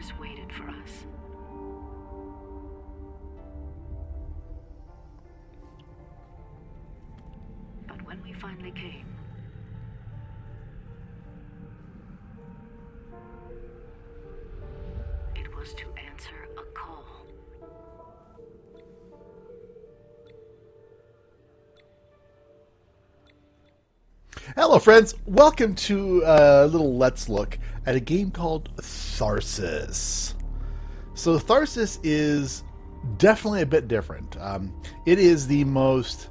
Mars waited for us. But when we finally came, it was to answer a call. Hello friends, welcome to a little let's look at a game called Tharsis. So Tharsis is definitely a bit different. It is the most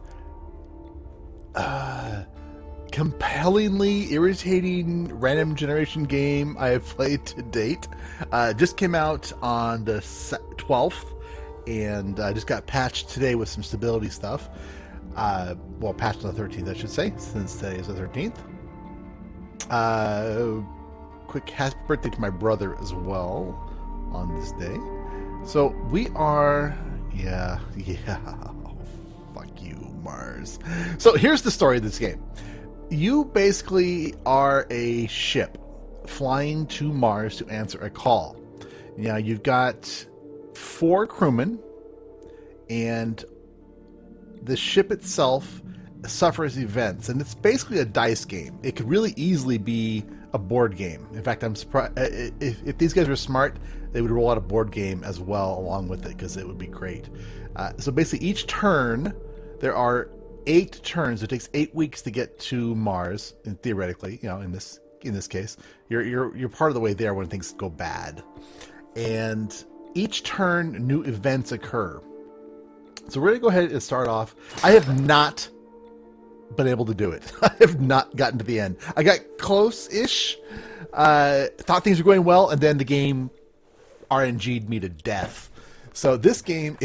compellingly irritating random generation game I have played to date. Just came out on the 12th and just got patched today with some stability stuff. Well, patched on the 13th, I should say, since today is the 13th. Quick happy birthday to my brother as well on this day. So we are, yeah, oh, fuck you, Mars. So here's the story of this game. You basically are a ship flying to Mars to answer a call. Now you've got 4 crewmen, and the ship itself suffers events, and it's basically a dice game. It could really easily be a board game. In fact, I'm surprised if these guys were smart, they would roll out a board game as well along with it, because it would be great. So basically, each turn, there are 8 turns. It takes 8 weeks to get to Mars, and theoretically, you know, in this case, you're part of the way there when things go bad, and each turn, new events occur. So we're going to go ahead and start off. I have not been able to do it. I have not gotten to the end. I got close-ish. Thought things were going well, and then the game RNG'd me to death. So this game,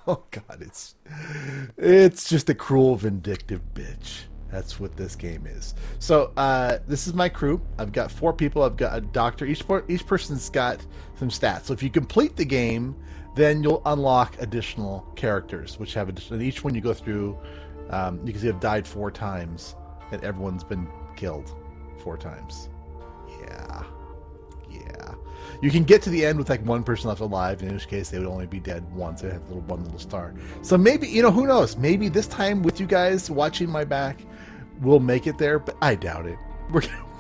oh god, it's just a cruel, vindictive bitch. That's what this game is. So this is my crew. I've got 4 people. I've got a doctor. Each person's got some stats. So if you complete the game, then you'll unlock additional characters, which have additional. Each one you go through, you can see I've died 4 times, and everyone's been killed 4 times. Yeah. You can get to the end with like 1 person left alive, in which case they would only be dead once. They have one little star. So maybe, you know, who knows? Maybe this time with you guys watching my back, we'll make it there, but I doubt it.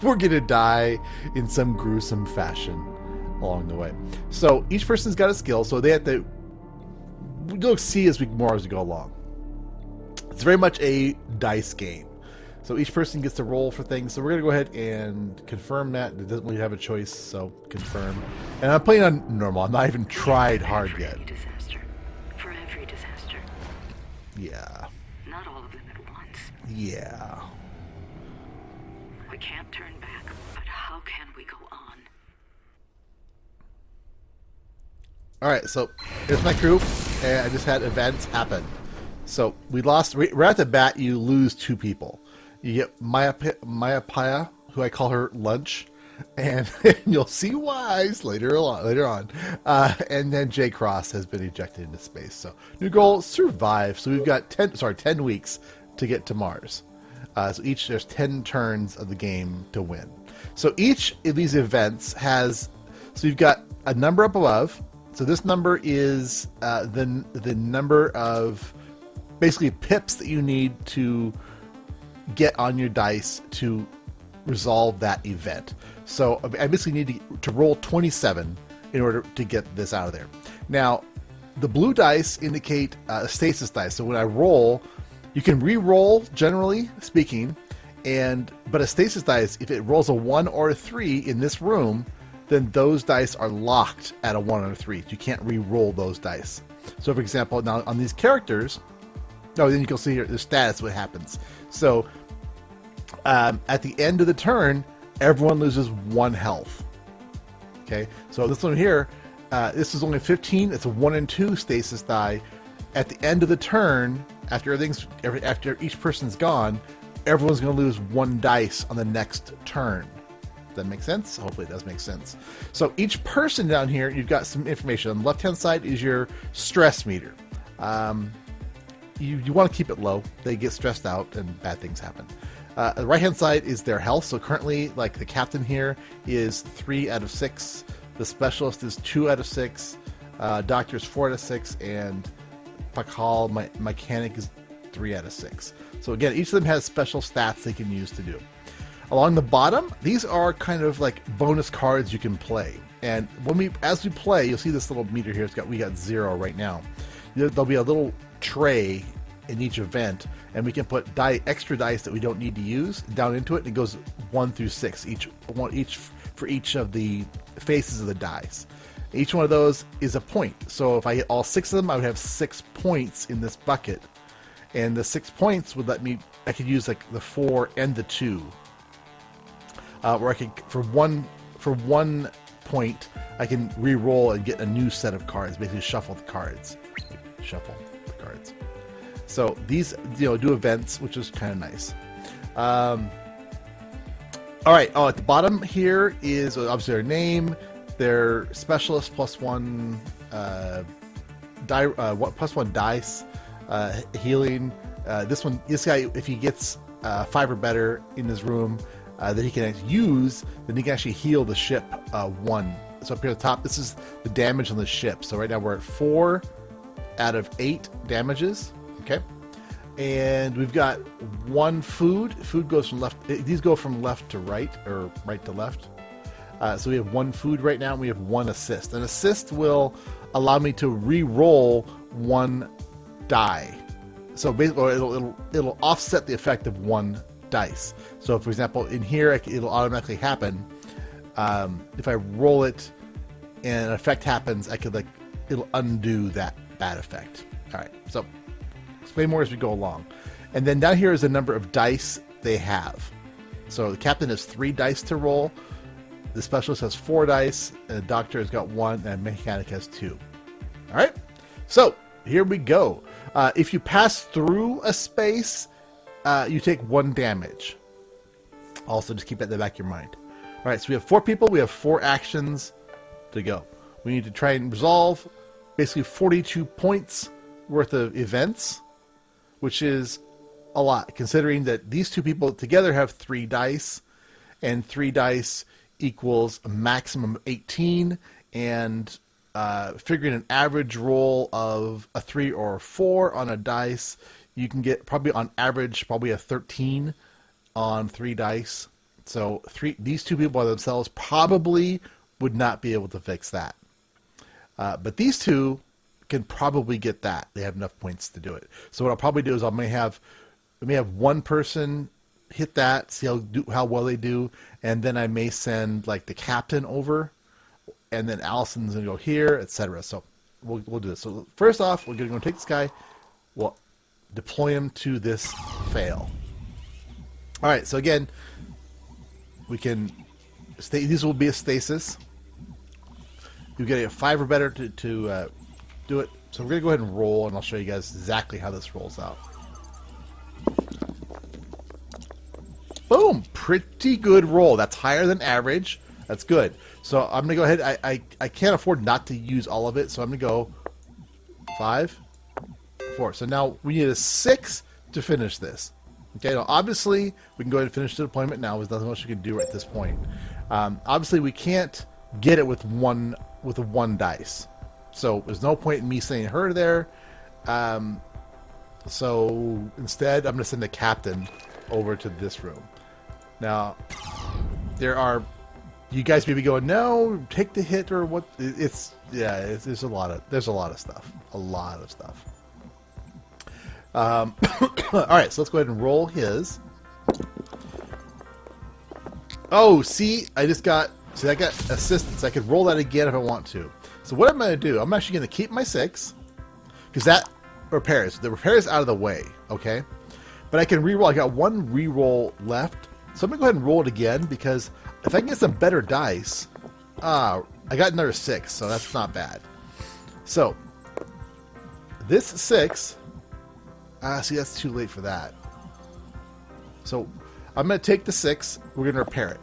We're gonna die in some gruesome fashion along the way. So each person's got a skill, so they have to, you'll see as we go along. It's very much a dice game. So each person gets to roll for things. So we're going to go ahead and confirm that. It doesn't really have a choice, so confirm. And I'm playing on normal. I'm not even tried hard yet. For every disaster. Yeah. Not all of them at once. Yeah. We can't turn back, but how can we go on? Alright, so here's my crew, and I just had events happen. So we lost, right at the bat, you lose 2 people. You get Mayapaya, who I call her Lunch, and you'll see why later on. And then J Cross has been ejected into space. So new goal, survive. So we've got 10 weeks to get to Mars. So there's 10 turns of the game to win. So each of these events has, so you've got a number up above. So this number is the number of basically pips that you need to get on your dice to resolve that event. So I basically need to roll 27 in order to get this out of there. Now, the blue dice indicate stasis dice. So when I roll, you can re-roll, generally speaking, but a stasis dice, if it rolls a 1 or a 3 in this room, then those dice are locked at a 1 or a 3. You can't re-roll those dice. So for example, now on these characters, then you can see here the status, what happens. So at the end of the turn, everyone loses 1 health. Okay, so this one here, this is only 15. It's a 1 and 2 stasis die. At the end of the turn, after each person's gone, everyone's going to lose 1 dice on the next turn. Does that make sense? Hopefully it does make sense. So each person down here, you've got some information. On the left-hand side is your stress meter. You want to keep it low. They get stressed out and bad things happen. The right-hand side is their health. So currently, like the captain here is 3 out of 6. The specialist is 2 out of 6. Doctor is 4 out of 6, and Pakal, mechanic, is 3 out of 6. So again, each of them has special stats they can use to do. Along the bottom, these are kind of like bonus cards you can play. And as we play, you'll see this little meter here. We got 0 right now. There'll be a little tray in each event, and we can put extra dice that we don't need to use down into it, and it goes 1 through 6, each for each of the faces of the dice. Each one of those is a point. So if I hit all 6 of them, I would have 6 points in this bucket, and the 6 points would let me. I could use like the 4 and the 2, where I could for one point I can re-roll and get a new set of cards. Basically, shuffle the cards. So these, do events, which is kind of nice. All right. Oh, at the bottom here is obviously their name, their specialist +1 +1 dice, healing. This guy, if he gets 5 or better in his room that he can use, then he can actually heal the ship 1. So up here at the top, this is the damage on the ship. So right now we're at 4 out of 8 damages. Okay. And we've got 1 food. Food goes from left. These go from left to right, or right to left. So we have 1 food right now, and we have 1 assist. An assist will allow me to re-roll 1 die. So basically, it'll offset the effect of 1 dice. So, for example, in here, it'll automatically happen. If I roll it and an effect happens, it'll undo that bad effect. All right. So explain more as we go along. And then down here is the number of dice they have. So the captain has 3 dice to roll. The specialist has 4 dice, and the doctor has got 1, and the mechanic has 2. All right. So here we go. If you pass through a space, you take 1 damage. Also, just keep that in the back of your mind. All right, so we have 4 people. We have 4 actions to go. We need to try and resolve basically 42 points worth of events, which is a lot, considering that these 2 people together have 3 dice, and 3 dice equals a maximum of 18, and figuring an average roll of a 3 or a 4 on a dice, you can get probably on average a 13 on 3 dice. So these 2 people by themselves probably would not be able to fix that. But these 2 can probably get that. They have enough points to do it. So what I'll probably do is I may have 1 person hit that, see how well they do, and then I may send like the captain over, and then Allison's gonna go here, etc. So we'll do this. So first off, we're gonna go take this guy. We'll deploy him to this fail. All right. So again, we can stay. These will be a stasis. You get a 5 or better to do it. So we're gonna go ahead and roll, and I'll show you guys exactly how this rolls out. Boom! Pretty good roll. That's higher than average. That's good. So I'm going to go ahead. I can't afford not to use all of it, so I'm going to go 5, 4. So now we need a 6 to finish this. Okay, now obviously we can go ahead and finish the deployment now. There's nothing else you can do at this point. Obviously we can't get it with a 1 dice. So there's no point in me sending her there. So instead I'm going to send the captain over to this room. Now, you guys may be going, no, take the hit or what? There's a lot of stuff. All right, so let's go ahead and roll his. Oh, see, I got assistance. I could roll that again if I want to. So what I'm going to do, I'm actually going to keep my 6, because that repairs. The repair is out of the way, okay? But I can re-roll. I got 1 re-roll left. So I'm going to go ahead and roll it again, because if I can get some better dice... I got another 6, so that's not bad. So, this 6... see, that's too late for that. So, I'm going to take the 6. We're going to repair it.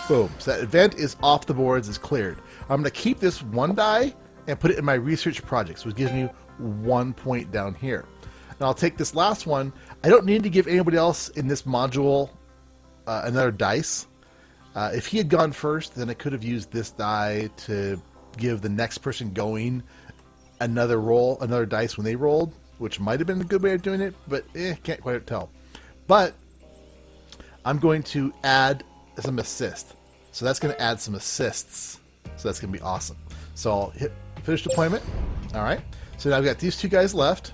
Boom. So that event is off the boards. It's cleared. I'm going to keep this 1 die and put it in my research project. So it gives me 1 point down here. Now I'll take this last one. I don't need to give anybody else in this module another dice. If he had gone first, then I could have used this die to give the next person going another roll, another dice when they rolled, which might have been a good way of doing it, but can't quite tell. But I'm going to add some assist. So that's going to add some assists. So that's going to be awesome. So I'll hit finish deployment. All right. So now I've got these two guys left.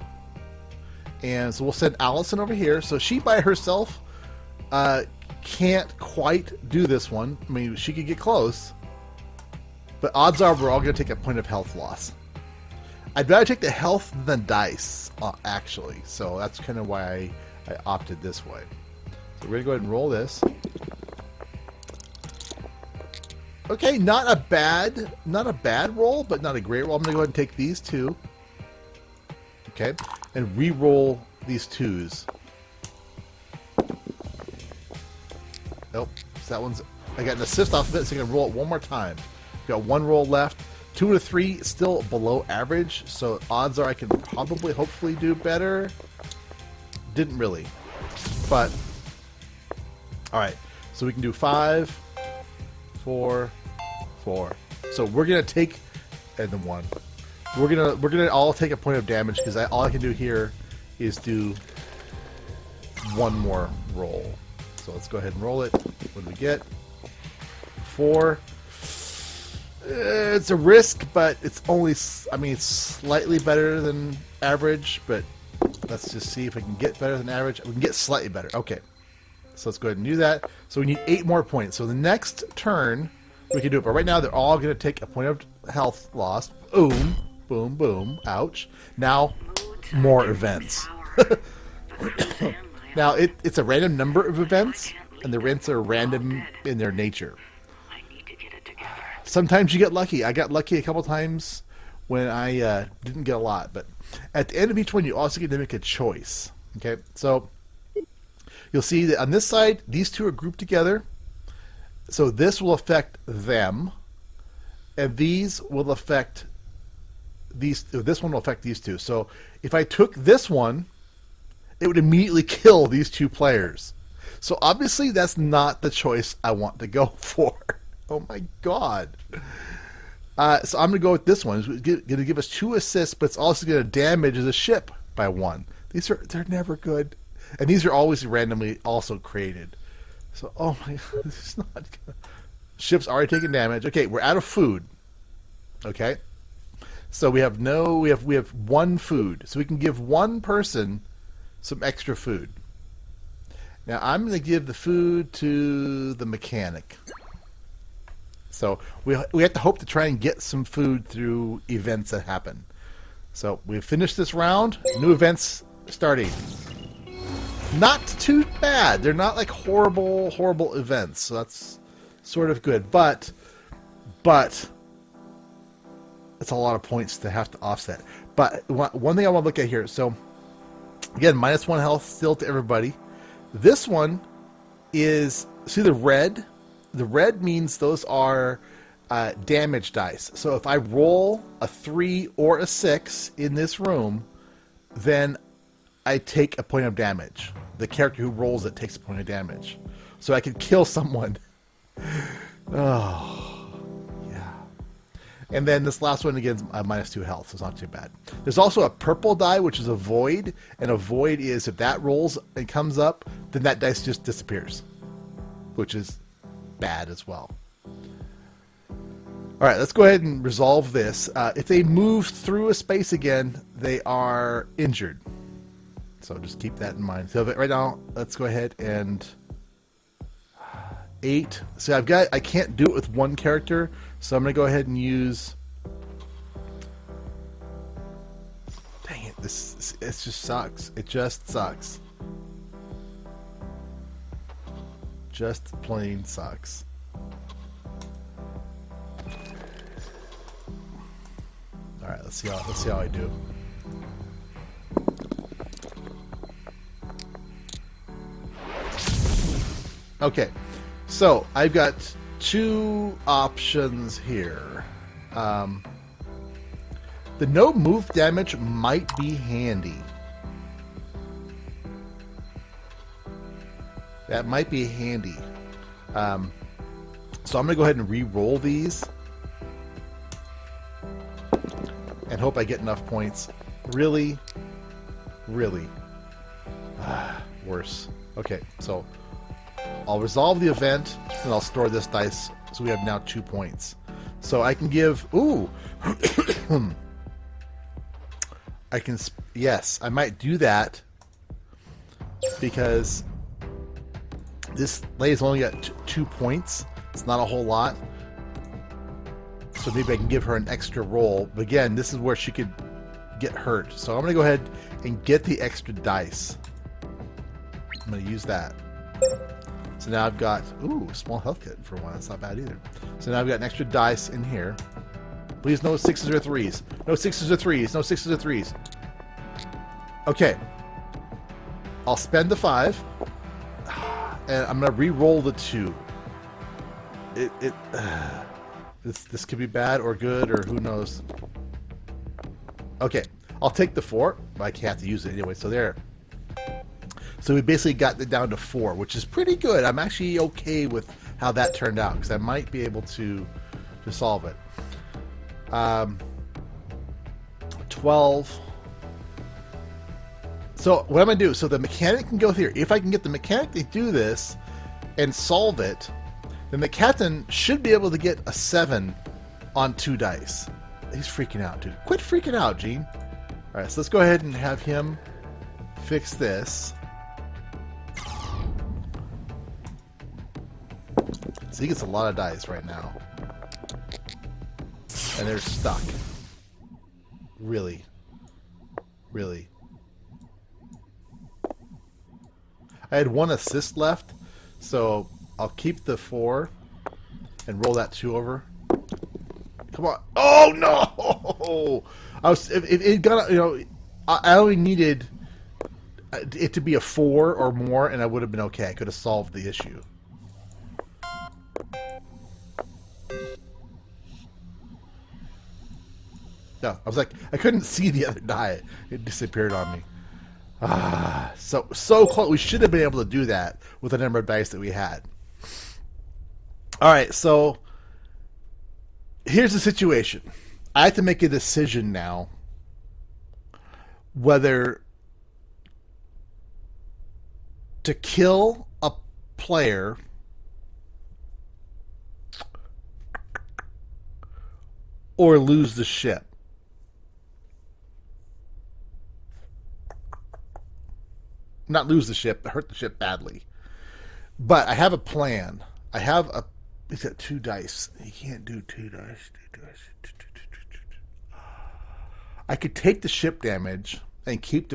And so we'll send Allison over here. So she by herself can't quite do this one. I mean, she could get close. But odds are we're all going to take a point of health loss. I'd rather take the health than dice, actually. So that's kind of why I opted this way. So we're going to go ahead and roll this. Okay, not a bad roll, but not a great roll. I'm going to go ahead and take these two. Okay, and re-roll these twos. Nope, so that one's... I got an assist off of it, so I'm going to roll it one more time. Got one roll left. 2 out of 3, still below average, so odds are I can probably, hopefully do better. Didn't really. But, alright, so we can do 5, 4, 4. So we're going to take, and then 1. We're gonna all take a point of damage, because all I can do here is do one more roll. So let's go ahead and roll it. What do we get? 4. It's a risk, but it's only, I mean, it's slightly better than average, but let's just see if I can get better than average. We can get slightly better. Okay. So let's go ahead and do that. So we need 8 more points. So the next turn, we can do it. But right now, they're all going to take a point of health loss. Boom, boom, boom. Ouch. Now, more events. Now, it's a random number of events, and the events are random in their nature. Sometimes you get lucky. I got lucky a couple times when I didn't get a lot. But at the end of each one, you also get to make a choice. Okay, so you'll see that on this side, these two are grouped together. So this will affect them, and these will affect these. This one will affect these two. So if I took this one, it would immediately kill these two players. So obviously, that's not the choice I want to go for. Oh my god. So I'm going to go with this one. It's going to give us 2 assists, but it's also going to damage the ship by 1. They're never good. And these are always randomly also created. So, oh my god, this is not good. Ship's already taking damage. Okay, we're out of food. Okay. So we have 1 food. So we can give 1 person some extra food. Now I'm going to give the food to the mechanic. So we have to hope to try and get some food through events that happen. So we've finished this round. New events starting. Not too bad. They're not like horrible events. So that's sort of good. But it's a lot of points to have to offset. But one thing I want to look at here. So again, -1 health still to everybody. This one is, see the red? The red means those are damage dice. So if I roll a 3 or a 6 in this room, then I take a point of damage. The character who rolls it takes a point of damage. So I could kill someone. Oh, yeah. And then this last one, again, is -2 health, so it's not too bad. There's also a purple die, which is a void. And a void is, if that rolls and comes up, then that dice just disappears. Which is bad as well. All right, let's go ahead and resolve this. If they move through a space again, they are injured. So just keep that in mind. So right now, let's go ahead and 8. So I can't do it with 1 character, so I'm going to go ahead and use. Dang it! It just sucks. It just sucks. Just plain sucks. All right, let's see how I do. Okay, so I've got 2 options here. The no move damage might be handy. That might be handy. So I'm going to go ahead and re-roll these. And hope I get enough points. Really? Really? Worse. Okay, so I'll resolve the event, and I'll store this dice, so we have now 2 points. So I can give... Ooh! I can... Yes, I might do that, because this lady's only got 2 points. It's not a whole lot. So maybe I can give her an extra roll. But again, this is where she could get hurt. So I'm going to go ahead and get the extra dice. I'm going to use that. So now I've got... Ooh, small health kit for one. That's not bad either. So now I've got an extra dice in here. Please no 6s or 3s. No 6s or 3s. No 6s or 3s. Okay. I'll spend the 5. And I'm going to re-roll the 2. This could be bad or good, or who knows. Okay, I'll take the 4, but I can't have to use it anyway, so there. So we basically got it down to 4, which is pretty good. I'm actually okay with how that turned out, because I might be able to solve it. 12. So what I'm going to do, so the mechanic can go here. If I can get the mechanic to do this and solve it, then the captain should be able to get a 7 on 2 dice. He's freaking out, dude. Quit freaking out, Gene. Alright, so let's go ahead and have him fix this. So he gets a lot of dice right now. And they're stuck. Really. Really. I had 1 assist left, so I'll keep the 4 and roll that 2 over. Come on! Oh no! If it got, you know, I only needed it to be a 4 or more, and I would have been okay. I could have solved the issue. No, I was like, I couldn't see the other die. It disappeared on me. So close. We should have been able to do that with the number of dice that we had. Alright, so here's the situation. I have to make a decision now whether to kill a player or lose the ship. Not lose the ship, but hurt the ship badly. But I have a plan. I have a... He's got 2 dice. He can't do 2 dice. 2 dice. I could take the ship damage and keep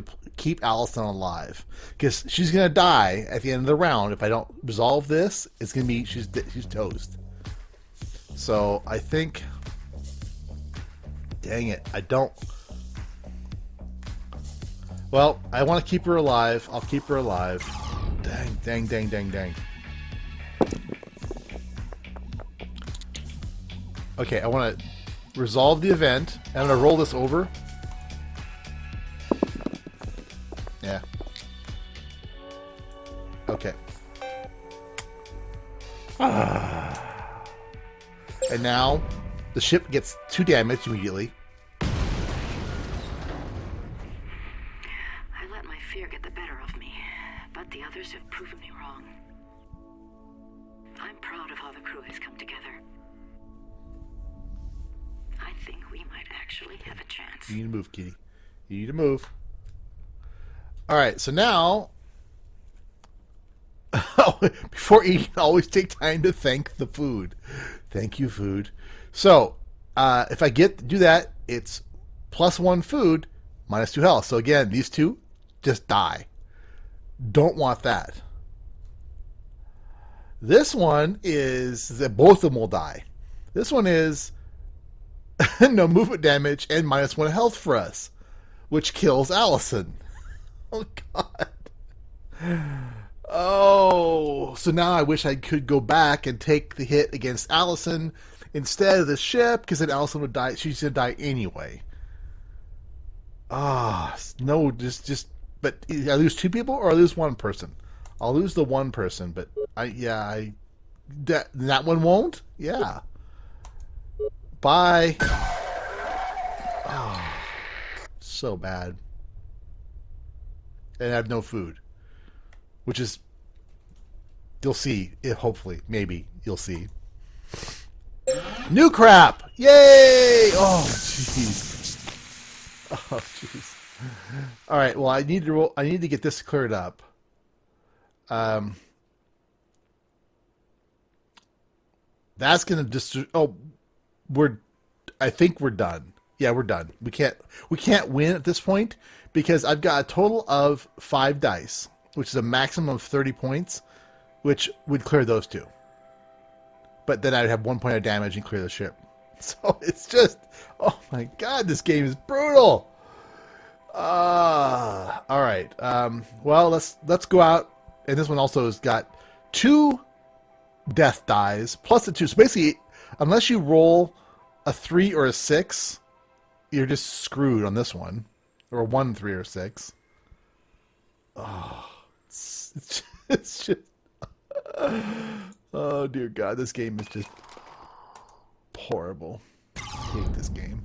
Allison alive, because she's gonna die at the end of the round. If I don't resolve this, it's gonna be she's toast. So I think... Dang it! I don't... Well, I want to keep her alive. I'll keep her alive. Dang. Okay, I want to resolve the event. I'm going to roll this over. Yeah. Okay. And now, the ship gets 2 damage immediately. Fear get the better of me, but the others have proven me wrong. I'm proud of how the crew has come together. I think we might actually have a chance. You need to move, kitty. You need to move. Alright, so now... Before eating, always take time to thank the food. Thank you, food. So, if I do that, it's +1 food, -2 health. So again, these 2... just die. Don't want that. This one is that both of them will die. This one is no movement damage and -1 health for us, which kills Allison. Oh God. Oh, so now I wish I could go back and take the hit against Allison instead of the ship, because then Allison would die. She's gonna die anyway. No, just. But I lose 2 people or I lose 1 person? I'll lose the 1 person, but that one won't? Yeah. Bye. Oh, so bad. And I have no food. Which is... You'll see. Hopefully. Maybe. You'll see. New crap! Yay! Oh, jeez. Oh, jeez. Alright, well, I need to get this cleared up. That's gonna just... Oh, I think we're done. Yeah, we're done. We can't win at this point because I've got a total of 5 dice, which is a maximum of 30 points, which would clear those two. But then I'd have 1 point of damage and clear the ship. So it's just, oh my god, this game is brutal. All right. Well, let's go out, and this one also has got 2 death dies plus the 2. So basically, unless you roll a 3 or a 6, you're just screwed on this one, or a 1, 3, or 6. Oh, it's just. Oh dear God, this game is just horrible. I hate this game.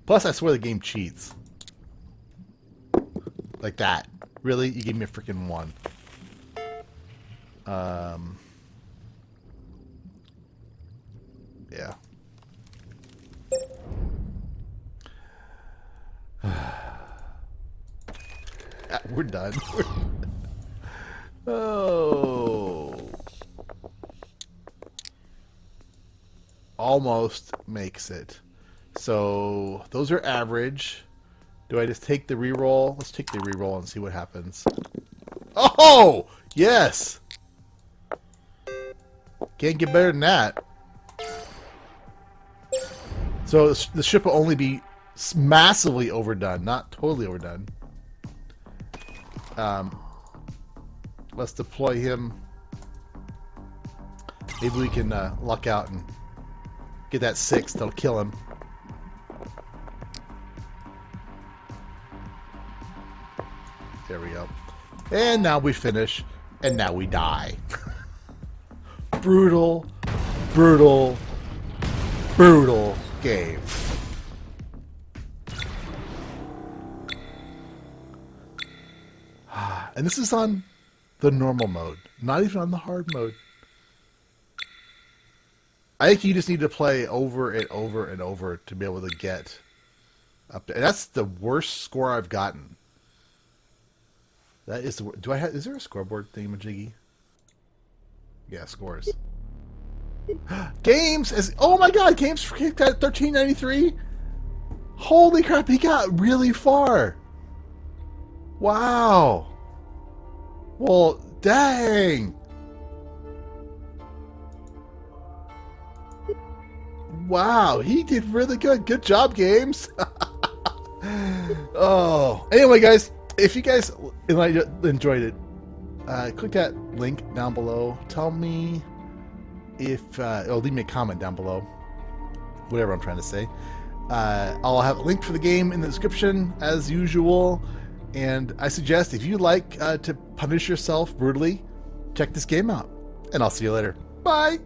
Plus, I swear the game cheats. Like that. Really? You gave me a freaking 1. Yeah. We're done. Oh. Almost makes it. So, those are average. Do I just take the reroll? Let's take the reroll and see what happens. Oh! Yes! Can't get better than that. So, the ship will only be massively overdone, not totally overdone. Let's deploy him. Maybe we can luck out and get that 6 that'll kill him. There we go. And now we finish. And now we die. Brutal, brutal, brutal game. And this is on the normal mode, not even on the hard mode. I think you just need to play over and over and over to be able to get up to, and that's the worst score I've gotten. That is the, is there a scoreboard thingamajiggy? Yeah, scores. Games as, oh my god, Games kicked at 1393. Holy crap, he got really far. Wow. Well, dang. Wow, he did really good. Good job, Games. Oh, anyway, guys, if you guys enjoyed it, click that link down below. Tell me if, or leave me a comment down below. Whatever I'm trying to say. I'll have a link for the game in the description as usual. And I suggest if you like to punish yourself brutally, check this game out. And I'll see you later. Bye!